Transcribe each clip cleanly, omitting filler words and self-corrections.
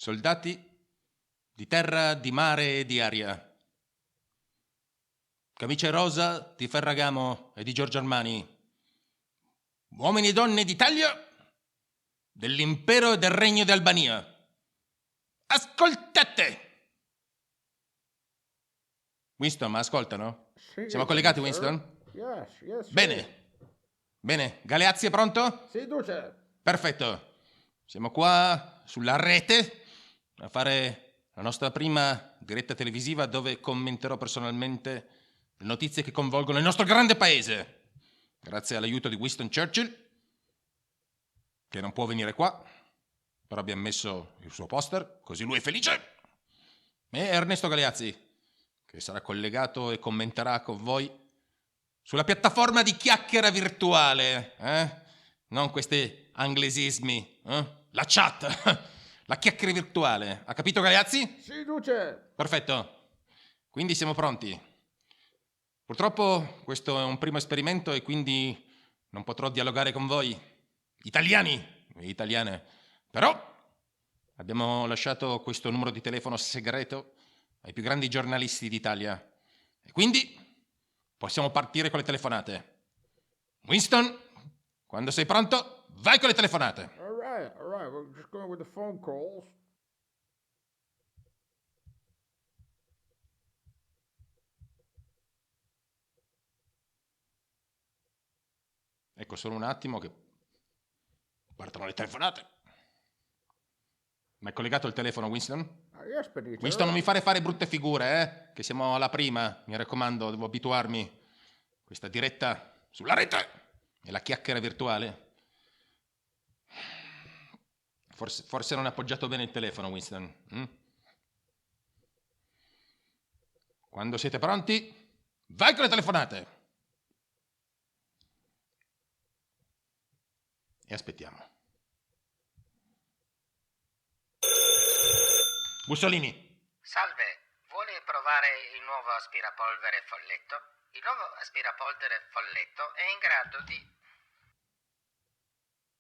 soldati di terra, di mare e di aria, camicie rosa di Ferragamo e di Giorgio Armani, uomini e donne d'Italia, dell'impero e del regno di Albania. Ascoltate! Winston, ma ascoltano? Sì, Siamo collegati, sir. Winston? Yes, Bene. Bene, Galeazzi è pronto? Sì, duce. Perfetto. Siamo qua sulla rete a fare la nostra prima diretta televisiva dove commenterò personalmente le notizie che coinvolgono il nostro grande paese. Grazie all'aiuto di Winston Churchill, che non può venire qua, però abbiamo messo il suo poster, così lui è felice. E Ernesto Galeazzi, che sarà collegato e commenterà con voi sulla piattaforma di chiacchiera virtuale, non questi anglesismi, la chat, la chiacchiera virtuale. Ha capito, Galeazzi? Sì, duce. Perfetto. Quindi siamo pronti. Purtroppo questo è un primo esperimento e quindi non potrò dialogare con voi, italiani e italiane. Però abbiamo lasciato questo numero di telefono segreto ai più grandi giornalisti d'Italia. E quindi possiamo partire con le telefonate. Winston, quando sei pronto, vai con le telefonate. All right. We're just going with the phone calls. Ecco, solo un attimo che partono le telefonate. Ma è collegato il telefono, Winston? Yes, Benito. Winston, non mi fare brutte figure, Che siamo alla prima, mi raccomando, devo abituarmi. Questa diretta sulla rete e la chiacchiera virtuale. Forse non è appoggiato bene il telefono, Winston. Quando siete pronti, vai con le telefonate. E aspettiamo. Mussolini. Salve, vuole provare il nuovo aspirapolvere Folletto? Il nuovo aspirapolvere Folletto è in grado di...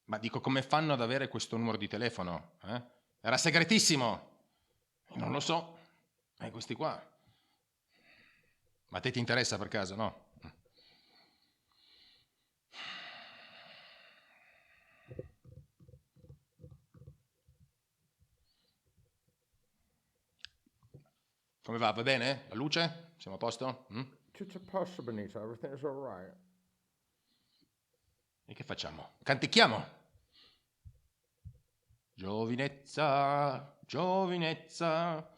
Ma dico, come fanno ad avere questo numero di telefono? Era segretissimo. Non lo so. Questi qua. Ma a te ti interessa per caso, no? Come va? Va bene? La luce? Siamo a posto? Tutto a posto, Benito. Everything is all right. E che facciamo? Canticchiamo! Giovinezza, giovinezza,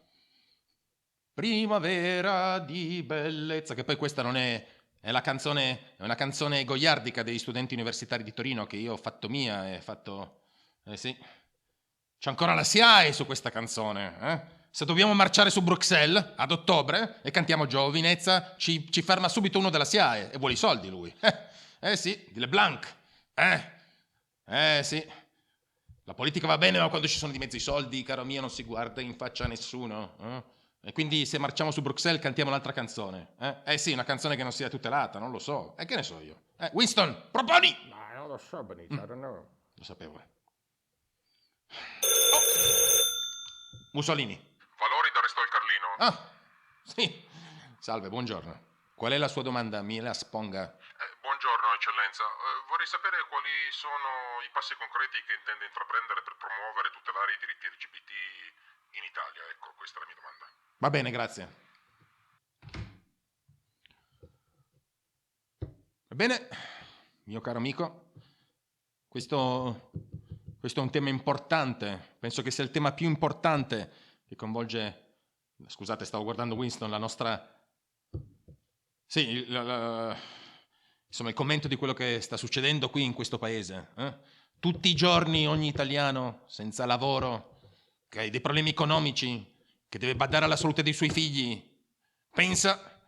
primavera di bellezza. Che poi questa non è la canzone, è una canzone goiardica degli studenti universitari di Torino che io ho fatto mia e fatto... sì. C'è ancora la SIAE su questa canzone, Se dobbiamo marciare su Bruxelles ad ottobre e cantiamo Giovinezza, ci ferma subito uno della SIAE e vuole i soldi lui. Sì, di LeBlanc. Sì. La politica va bene, ma quando ci sono di mezzo i soldi, caro mio, non si guarda in faccia a nessuno. E quindi se marciamo su Bruxelles cantiamo un'altra canzone. Sì, una canzone che non sia tutelata, non lo so. E che ne so io? Winston, proponi! No, non lo so, Benito. I don't know. Lo sapevo, Mussolini. Valori d'arresto al Carlino. Ah, sì. Salve, buongiorno. Qual è la sua domanda? Mi la sponga. Buongiorno, eccellenza. Vorrei sapere quali sono i passi concreti che intende intraprendere per promuovere e tutelare i diritti LGBT in Italia. Ecco, questa è la mia domanda. Va bene, grazie. Va bene, mio caro amico. Questo è un tema importante. Penso che sia il tema più importante che coinvolge... Scusate, stavo guardando Winston, la nostra... Sì, insomma, il commento di quello che sta succedendo qui in questo paese. Tutti i giorni ogni italiano senza lavoro, che ha dei problemi economici, che deve badare alla salute dei suoi figli, pensa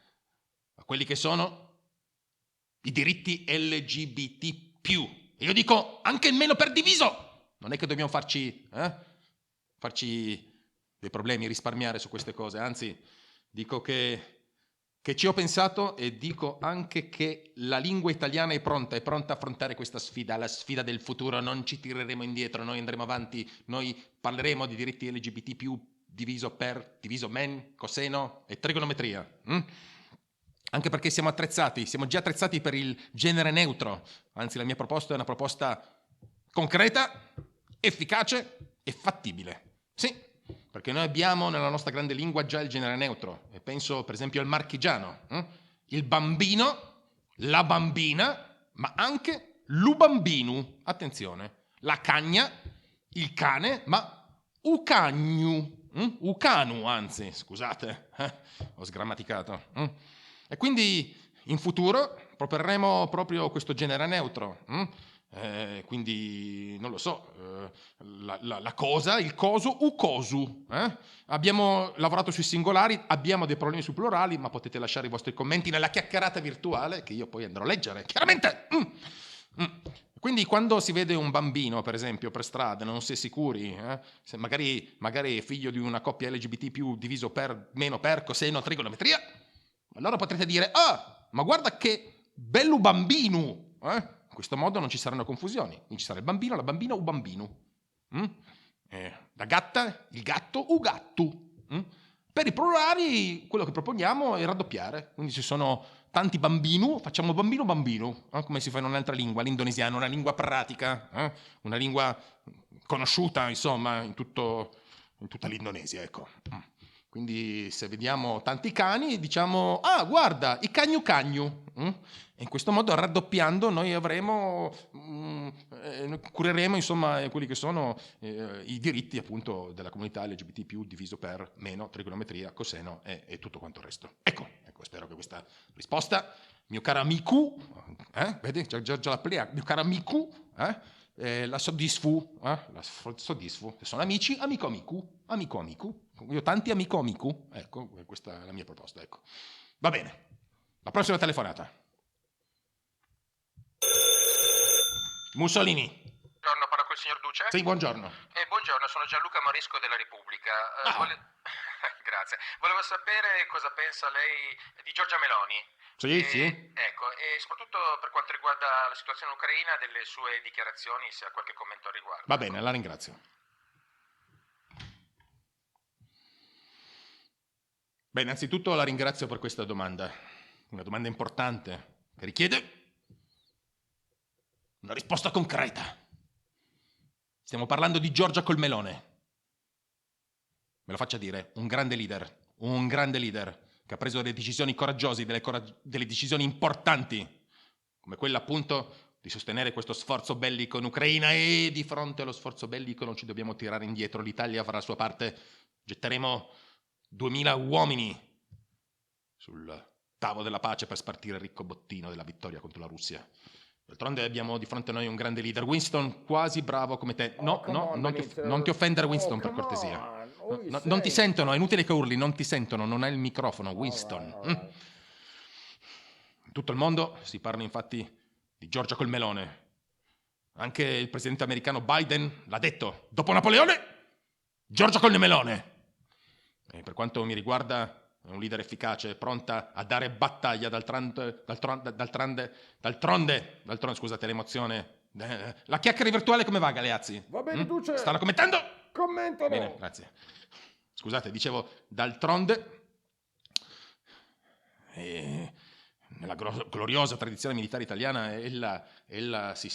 a quelli che sono i diritti LGBT+. E io dico anche il meno per diviso. Non è che dobbiamo farci dei problemi, risparmiare su queste cose. Anzi, dico che che ci ho pensato e dico anche che la lingua italiana è pronta a affrontare questa sfida, la sfida del futuro. Non ci tireremo indietro, noi andremo avanti, noi parleremo di diritti LGBT+, diviso men, coseno e trigonometria. Anche perché siamo già attrezzati per il genere neutro. Anzi, la mia proposta è una proposta concreta, efficace e fattibile. Sì, perché noi abbiamo nella nostra grande lingua già il genere neutro. E penso per esempio al marchigiano. Il bambino, la bambina, ma anche l'ubambinu. Attenzione, la cagna, il cane, ma ucagnu. Ucanu, anzi, scusate, ho sgrammaticato. E quindi in futuro proporremo proprio questo genere neutro. Quindi, non lo so, la cosa, il coso, ucosu. Abbiamo lavorato sui singolari, abbiamo dei problemi sui plurali, ma potete lasciare i vostri commenti nella chiacchierata virtuale che io poi andrò a leggere, chiaramente. Quindi quando si vede un bambino, per esempio, per strada, non si è sicuri, se magari è figlio di una coppia LGBT+, diviso per, meno per, coseno, trigonometria, allora potrete dire, ma guarda che bello bambino! In questo modo non ci saranno confusioni. Quindi ci sarà il bambino, la bambina, u bambino. La gatta, il gatto, u gattu. Per i plurali, quello che proponiamo è raddoppiare. Quindi ci sono tanti bambino, facciamo bambino, come si fa in un'altra lingua, l'indonesiano, una lingua pratica, una lingua conosciuta, insomma, in tutta l'Indonesia, ecco. Quindi se vediamo tanti cani diciamo, guarda, i cagnu. E in questo modo raddoppiando noi cureremo insomma quelli che sono i diritti appunto della comunità LGBT+, diviso per meno trigonometria, coseno e tutto quanto il resto. Ecco, spero che questa risposta, mio caro amico, vedi, già la plia, mio caro amico, la soddisfu. Se sono amici, amico. Io ho tanti amico. Ecco, questa è la mia proposta, ecco. Va bene. La prossima telefonata. Mussolini. Buongiorno, parlo col signor Duce? Sì, buongiorno. Buongiorno, sono Gianluca Morisco della Repubblica. Grazie. Volevo sapere cosa pensa lei di Giorgia Meloni. Sì. Ecco, e soprattutto per quanto riguarda la situazione ucraina, delle sue dichiarazioni, se ha qualche commento al riguardo. Va bene, la ringrazio. Beh, innanzitutto la ringrazio per questa domanda. Una domanda importante che richiede una risposta concreta. Stiamo parlando di Giorgia col melone. Me lo faccia dire, un grande leader che ha preso delle decisioni coraggiose, delle decisioni importanti, come quella appunto di sostenere questo sforzo bellico in Ucraina, e di fronte allo sforzo bellico non ci dobbiamo tirare indietro, l'Italia farà la sua parte, getteremo 2000 uomini sul tavolo della pace per spartire il ricco bottino della vittoria contro la Russia. D'altronde abbiamo di fronte a noi un grande leader, Winston, quasi bravo come te. Non ti offendere, Winston, per cortesia. Non ti sentono, è inutile che urli, non ti sentono, non hai il microfono, Winston. In tutto il mondo si parla infatti di Giorgia col melone. Anche il presidente americano Biden l'ha detto, dopo Napoleone, Giorgia col melone. E per quanto mi riguarda è un leader efficace, pronta a dare battaglia, d'altronde, scusate l'emozione. La chiacchiera virtuale come va, Galeazzi? Va bene, Duce. Stanno commentando? Commentano. Bene, grazie. Scusate, dicevo, d'altronde, nella gloriosa tradizione militare italiana, ella si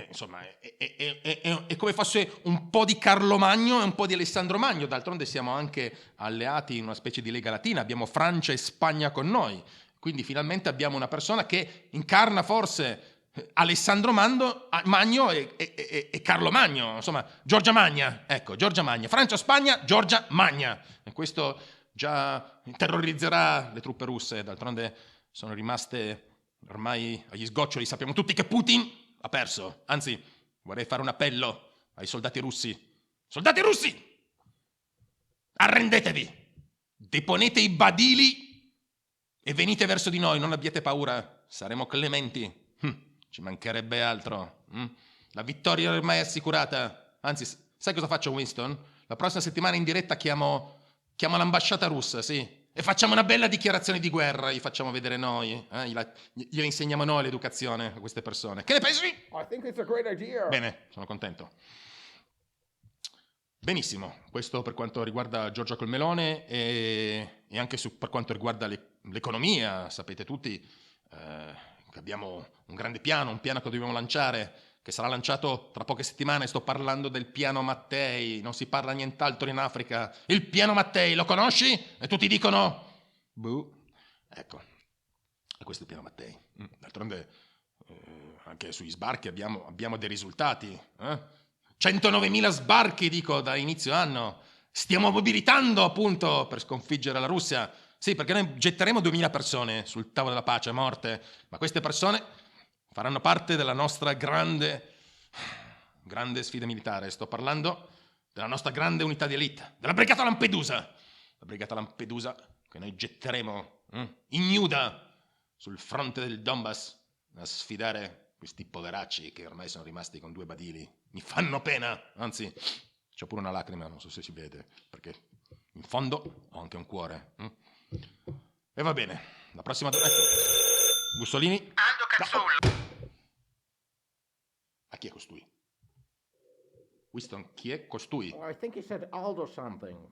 insomma, è come fosse un po' di Carlo Magno e un po' di Alessandro Magno. D'altronde siamo anche alleati in una specie di Lega Latina, abbiamo Francia e Spagna con noi, quindi finalmente abbiamo una persona che incarna forse Alessandro Magno e Carlo Magno, insomma Giorgia Magna, ecco, Giorgia Magna, Francia, Spagna, Giorgia Magna, e questo già terrorizzerà le truppe russe. D'altronde sono rimaste ormai agli sgoccioli, sappiamo tutti che Putin ha perso. Anzi, vorrei fare un appello ai soldati russi. Soldati russi! Arrendetevi! Deponete i badili e venite verso di noi, non abbiate paura, saremo clementi. Ci mancherebbe altro. La vittoria ormai è assicurata. Anzi, sai cosa faccio, Winston? La prossima settimana in diretta chiamo l'ambasciata russa, sì. E facciamo una bella dichiarazione di guerra, gli facciamo vedere noi, gliela insegniamo noi l'educazione a queste persone. Che ne pensi? I think it's a great idea. Bene, sono contento. Benissimo, questo per quanto riguarda Giorgia Colmelone e anche per quanto riguarda l'economia. Sapete tutti che abbiamo un grande piano, un piano che dobbiamo lanciare, che sarà lanciato tra poche settimane. Sto parlando del piano Mattei, non si parla nient'altro in Africa. Il piano Mattei, lo conosci? E tutti dicono, boh, ecco, e questo è il piano Mattei. D'altronde anche sugli sbarchi abbiamo dei risultati, 109.000 sbarchi, dico, da inizio anno. Stiamo mobilitando, appunto, per sconfiggere la Russia. Sì, perché noi getteremo 2.000 persone sul tavolo della pace, morte, ma queste persone faranno parte della nostra grande sfida militare. Sto parlando della nostra grande unità di elite, della Brigata Lampedusa. La Brigata Lampedusa che noi getteremo ignuda sul fronte del Donbass a sfidare questi poveracci che ormai sono rimasti con 2 badili. Mi fanno pena, anzi, c'ho pure una lacrima, non so se si vede, perché in fondo ho anche un cuore. E va bene, la prossima domanda. Ecco, Mussolini. Aldo Cazzullo. A chi è costui? Winston, chi è costui? Oh, I think he said Aldo something.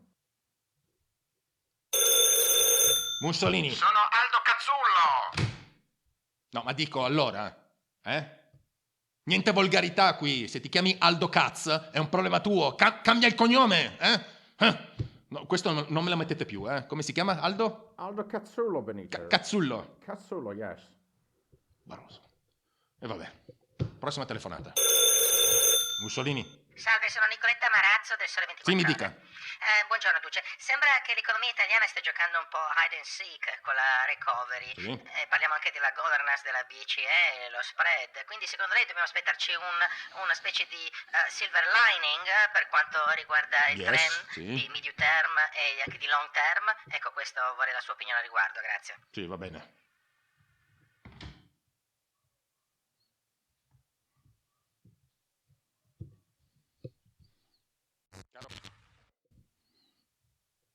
Mussolini. Sono Aldo Cazzullo. No, ma dico allora, niente volgarità qui. Se ti chiami Aldo Cazz è un problema tuo. Cambia il cognome, No, questo non me la mettete più, Come si chiama, Aldo? Aldo Cazzullo, Benito. Cazzullo. Cazzullo, yes. Barroso. E vabbè. Prossima telefonata. Mussolini. Salve, sono Nicoletta Marazzo del Sole 24 Sì, mi Ore. dica. Buongiorno, Duce. Sembra che l'economia italiana stia giocando un po' hide and seek con la recovery. Sì. Parliamo anche della governance della BCE, lo spread. Quindi secondo lei dobbiamo aspettarci una specie di silver lining per quanto riguarda il Yes, trend sì. di medium term e anche di long term? Ecco, questo vorrei la sua opinione al riguardo, grazie. Sì, va bene.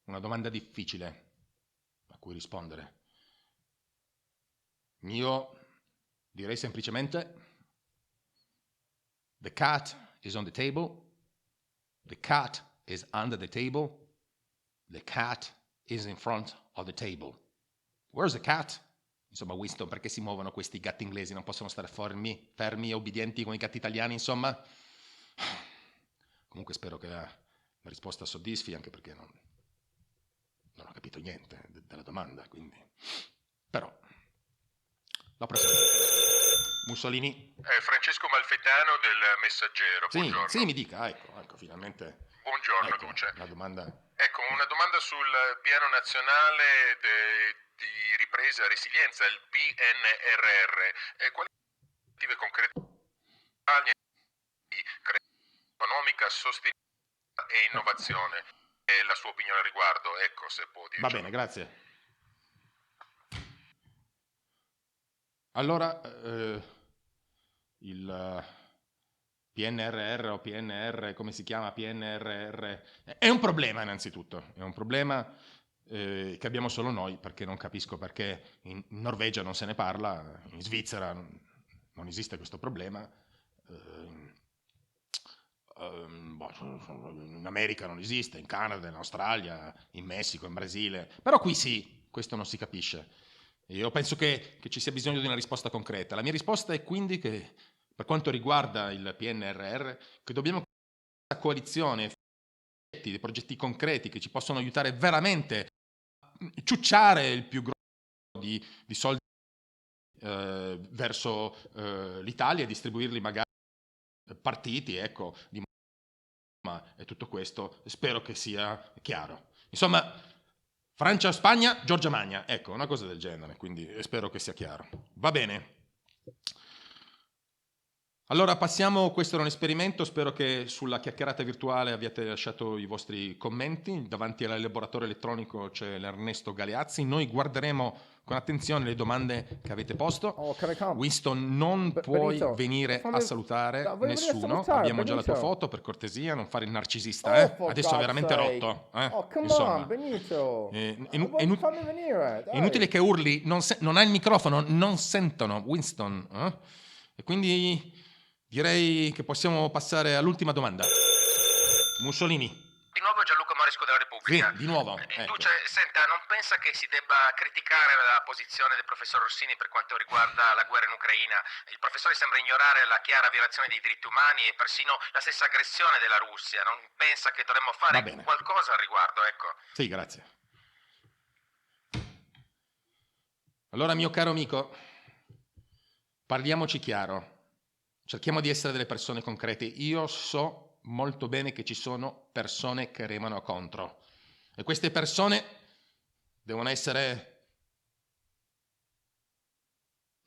Una domanda difficile a cui rispondere. Io direi semplicemente: the cat is on the table, the cat is under the table, the cat is in front of the table. Where's the cat? Insomma, Winston, perché si muovono questi gatti inglesi? Non possono stare fermi e obbedienti come i gatti italiani, insomma? Comunque spero che la risposta soddisfi, anche perché non ho capito niente della domanda, quindi. Però, la prossima. Mussolini. Francesco Malfetano del Messaggero, Sì, buongiorno. sì, mi dica, ecco, finalmente. Buongiorno, Ecco, Duce. la domanda. Ecco, una domanda sul piano nazionale di ripresa e resilienza, il PNRR. Quali iniziative concrete di crescita economica, sostenibilità e innovazione? La sua opinione al riguardo, ecco, se può dirci. Va bene, grazie. Allora, il PNRR o PNR, come si chiama? PNRR, è un problema innanzitutto, è un problema che abbiamo solo noi, perché non capisco perché in Norvegia non se ne parla, in Svizzera non esiste questo problema, in America non esiste, in Canada, in Australia, in Messico, in Brasile, però qui sì, questo non si capisce. Io penso che ci sia bisogno di una risposta concreta. La mia risposta è quindi che, per quanto riguarda il PNRR, che dobbiamo creare una coalizione dei progetti concreti che ci possono aiutare veramente a ciucciare il più grosso di soldi verso l'Italia e distribuirli magari partiti, ecco, e tutto questo spero che sia chiaro. Insomma, Francia, Spagna, Giorgia Magna, ecco, una cosa del genere, quindi spero che sia chiaro. Va bene. Allora passiamo, questo era un esperimento, spero che sulla chiacchierata virtuale abbiate lasciato i vostri commenti, davanti all'elaboratore elettronico c'è l'Ernesto Galeazzi, noi guarderemo con attenzione le domande che avete posto. Oh, can I come? Winston, non puoi Benito, venire fammi- a salutare No, voglio venire a nessuno, salutare, abbiamo già la tua Benito. foto, per cortesia, non fare il narcisista, Oh, for adesso è God's veramente sake. rotto, Oh, come insomma. on, Benito. Fammi venire. È inutile che urli, non hai il microfono, non sentono, Winston. E quindi direi che possiamo passare all'ultima domanda. Mussolini. Di nuovo Gianluca Moresco della Repubblica. Sì, di nuovo. Duce, senta, non pensa che si debba criticare la posizione del professor Rossini per quanto riguarda la guerra in Ucraina? Il professore sembra ignorare la chiara violazione dei diritti umani e persino la stessa aggressione della Russia. Non pensa che dovremmo fare qualcosa al riguardo, ecco? Sì, grazie. Allora, mio caro amico, parliamoci chiaro. Cerchiamo di essere delle persone concrete. Io so molto bene che ci sono persone che remano contro. E queste persone devono essere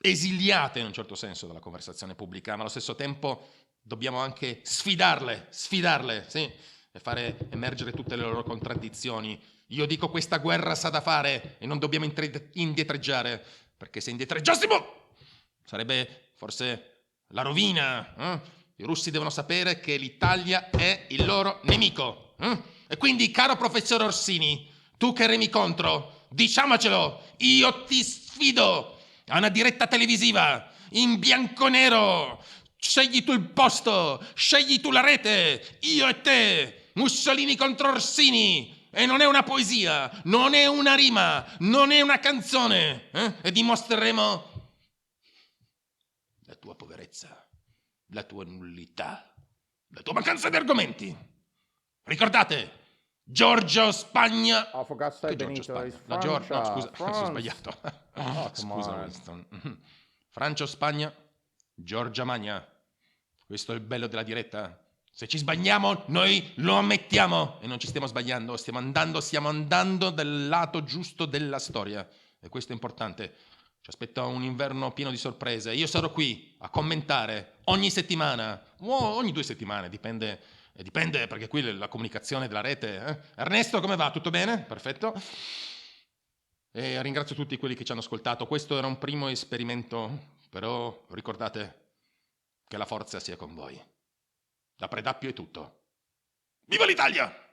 esiliate in un certo senso dalla conversazione pubblica, ma allo stesso tempo dobbiamo anche sfidarle, sì, e fare emergere tutte le loro contraddizioni. Io dico questa guerra s'ha da fare e non dobbiamo indietreggiare, perché se indietreggiassimo sarebbe forse la rovina. I russi devono sapere che l'Italia è il loro nemico. E quindi, caro professor Orsini, tu che remi contro, diciamocelo, io ti sfido a una diretta televisiva in bianco e nero. Scegli tu il posto, scegli tu la rete, io e te, Mussolini contro Orsini. E non è una poesia, non è una rima, non è una canzone. E dimostreremo la tua poverezza, la tua nullità, la tua mancanza di argomenti. Ricordate, Giorgio Spagna. Oh, for God's sake, Che Giorgio Benito, Spagna? it's No, no, scusa, ho France. sbagliato. Oh, come Scusa, on. Winston. Francio Spagna, Giorgia Magna. Questo è il bello della diretta. Se ci sbagliamo, noi lo ammettiamo e non ci stiamo sbagliando, stiamo andando dal lato giusto della storia. E questo è importante. Ci aspetta un inverno pieno di sorprese. Io sarò qui a commentare ogni settimana, o ogni 2 settimane, dipende perché qui la comunicazione della rete. Ernesto, come va? Tutto bene? Perfetto. E ringrazio tutti quelli che ci hanno ascoltato. Questo era un primo esperimento, però ricordate che la forza sia con voi. Da Predappio è tutto. Viva l'Italia!